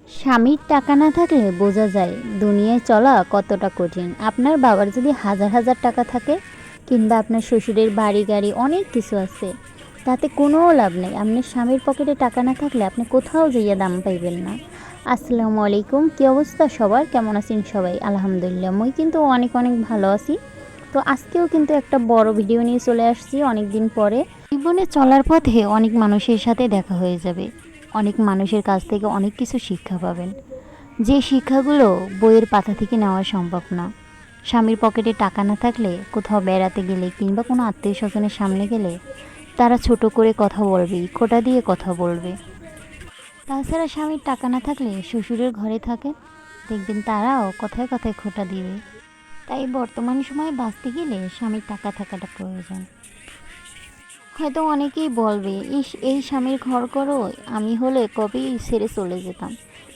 স্বামীর টাকা না থাকলে বোঝা যায় দুনিয়ায় চলা কতটা কঠিন। আপনার বাবার যদি হাজার হাজার টাকা থাকে কিংবা আপনার শ্বশুরের বাড়ি গাড়ি অনেক কিছু আছে, তাতে কোনো লাভ নেই। আপনার স্বামীর পকেটে টাকা না থাকলে আপনি কোথাও যাইয়া দাম পাইবেন না। আসসালামু আলাইকুম, কী অবস্থা সবার? কেমন আছেন সবাই? আলহামদুলিল্লাহ, মুই কিন্তু অনেক অনেক ভালো আছি। তো আজকেও কিন্তু একটা বড় ভিডিও নিয়ে চলে আসছি অনেক দিন পরে। জীবনে চলার পথে অনেক মানুষের সাথে দেখা হয়ে যাবে, অনেক মানুষের কাছ থেকে অনেক কিছু শিক্ষা পাবেন, যে শিক্ষাগুলো বইয়ের পাতা থেকে নেওয়া সম্ভব না। স্বামীর পকেটে টাকা না থাকলে কোথাও বেড়াতে গেলে কিংবা কোনো আত্মীয় স্বজনের সামনে গেলে তারা ছোট করে কথা বলবে, খোঁটা দিয়ে কথা বলবে। তাছাড়া স্বামীর টাকা না থাকলে শ্বশুরের ঘরে থাকে, দেখবেন তারাও কথায় কথায় খোঁটা দিবে। তাই বর্তমান সময়ে বাঁচতে গেলে স্বামীর টাকা থাকাটা প্রয়োজন। হয়তো অনেকেই বলবে, ইস এই স্বামীর ঘর করো, আমি হলে কবেই ছেড়ে চলে যেতাম।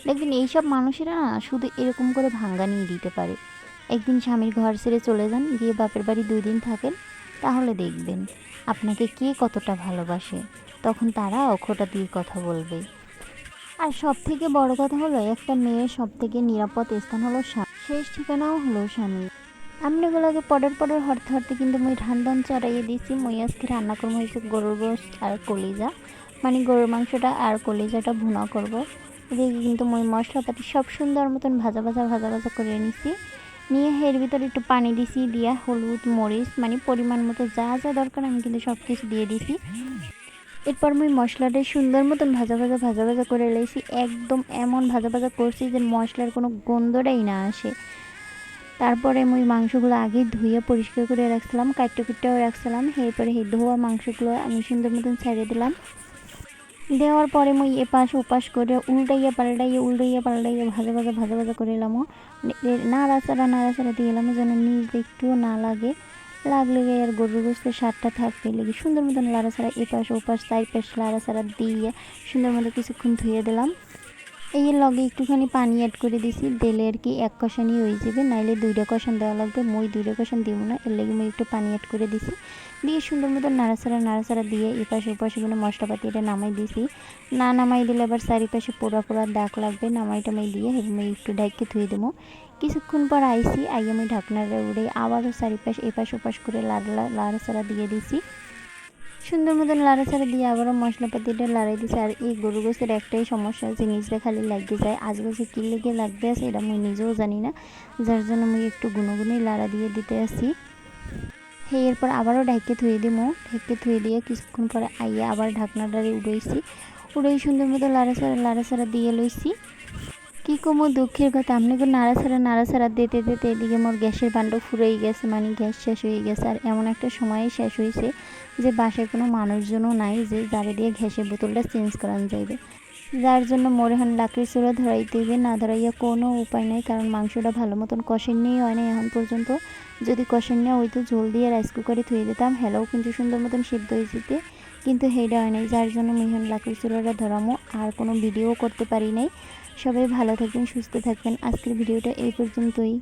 দেখবেন এইসব মানুষেরা না শুধু এরকম করে ভাঙ্গানিয়ে দিতে পারে। একদিন স্বামীর ঘর ছেড়ে চলে যান, গিয়ে বাপের বাড়ি 2 দিন থাকেন, তাহলে দেখবেন আপনাকে কে কতটা ভালোবাসে। তখন তারাও খোঁটা দিয়ে কথা বলবে। আর সব থেকে বড় কথা হলো, একটা মেয়ের সব থেকে নিরাপদ স্থান হলো স্বামী, শেষ ঠিকানাও হলো স্বামী। আমনেগুলোকে পডার পডার হরতে হরতে কিন্তু মুই ধান চড়াইয়ে দিছি। মুই আজকে রান্না করবো হয়েছে গরুর গোশত আর কলিজা, মানে গরুর মাংসটা আর কলিজাটা ভুনা করব। এদিকে কিন্তু মুই মশলাপাতি সব সুন্দর মতন ভাজা ভাজা ভাজা ভাজা করে নিছি। নিয়ে এর ভিতরে একটু পানি দিছি, দিয়া হলুদ মরিচ মানে পরিমাণ মতো যা যা দরকার আমি কিন্তু সব কিছু দিয়ে দিছি। এরপর মুই মশলাটা সুন্দর মতন ভাজা ভাজা ভাজা ভাজা করে লাইছি, একদম এমন ভাজা ভাজা করছি যে মশলার কোনো গন্ধটাই না আসে। তারপরে মুই মাংসগুলো আগে ধুয়ে পরিষ্কার করে রাখছিলাম, কাটতে কুটতেও রাখছিলাম। এরপরে এই ধোয়া মাংসগুলো আমি সুন্দর মতন ছেড়ে দিলাম। দেওয়ার পরে মুই এপাশ ওপাশ করে উল্টাইয়া পাল্টাইয়া ভাজা ভাজা ভাজা ভাজা করে এলাম। নাড়াচাড়া দিয়ে এলাম যেন নিজ একটুও না লাগে। লাগলে আর গরুর গোস্তের স্বাদটা থাকবে লেগে সুন্দর মতন লাড়াচাড়া এপাশ ওপাশ চারপাশ লাড়াচাড়া দিয়ে সুন্দর মতো কিছুক্ষণ ধুয়ে দিলাম। এই লগে একটুখানি পানি অ্যাড করে দিছি, দিলে আর কি এক কষানি হয়ে যাবে, নাইলে 2টা কষান দেওয়া লাগবে। মই 2টা কষান দিব না, এর লেগে মই একটু পানি অ্যাড করে দিছি। দিয়ে সুন্দর মতো নাড়াচাড়া দিয়ে এপাশে ওপাশে মানে মশলাপাতি এটা নামাই দিছি। না নামাই দিলে আবার চারিপাশে পোড়া পোড়া দাগ লাগবে। নামাই টামাই দিয়ে আমি একটু ঢাইকে ধুয়ে দেবো। কিছুক্ষণ পর আইছি, আমি ঢাকনাটা উড়ে আবারও চারিপাশ এপাশ ওপাশ করে লাড়াচাড়া দিয়ে দিছি। সুন্দর মতন লাড়াচাড়া দিয়ে আবারও মশলাপাতিটা লাড়াই দিছে। আর এই গরু গোছের একটাই সমস্যা, জিনিসটা খালি লাগিয়ে যায়। আজকে কী লেগে লাগতে আছে এটা মুই নিজেও জানি না, যার জন্য মুই একটু গুনগুনি লাড়া দিয়ে দিতে আসি। এরপর আবারও ঢেকে ধুয়ে দিমো, ঢেকে ধুয়ে দিয়ে কিছুক্ষণ পরে আইয়া আবার ঢাকনাটারে উড়াই সুন্দর মতো লাড়াচাড়া দিয়ে লইছি। কী কমো দুঃখের কথা, আপনাকে নাড়াচাড়া দিতে দিতে এদিকে মোর গ্যাসের ভান্ড ফুরেই গেছে, মানে গ্যাস শেষ হয়ে গেছে। আর এমন একটা সময়ে শেষ হয়েছে যে বাসায় কোনো মানুষজনও নাই যে যারে দিয়ে গ্যাসের বোতলটা চেঞ্জ করানো যাইবে, যার জন্য মোর এখন লাকড়ির চুলা ধরাইতে হইবে। না ধরাইয়া কোনো উপায় নাই, কারণ মাংসটা ভালো মতন কষেনই হয় না এখন পর্যন্ত। যদি কষেন না হইতো ঝোল দিয়ে রাইস কুকারে ধুয়ে দিতাম, হেলাও কিন্তু সুন্দর মতন সিদ্ধ হয়ে যেতে, কিন্তু সেইটা হয় নাই, যার জন্য আমি এখন লাকড়ির চুলাটা ধরামো। আর কোনো ভিডিও করতে পারি নাই। সবাই ভালো থাকবেন, সুস্থ থাকবেন। আজকের ভিডিওটা এই পর্যন্তই।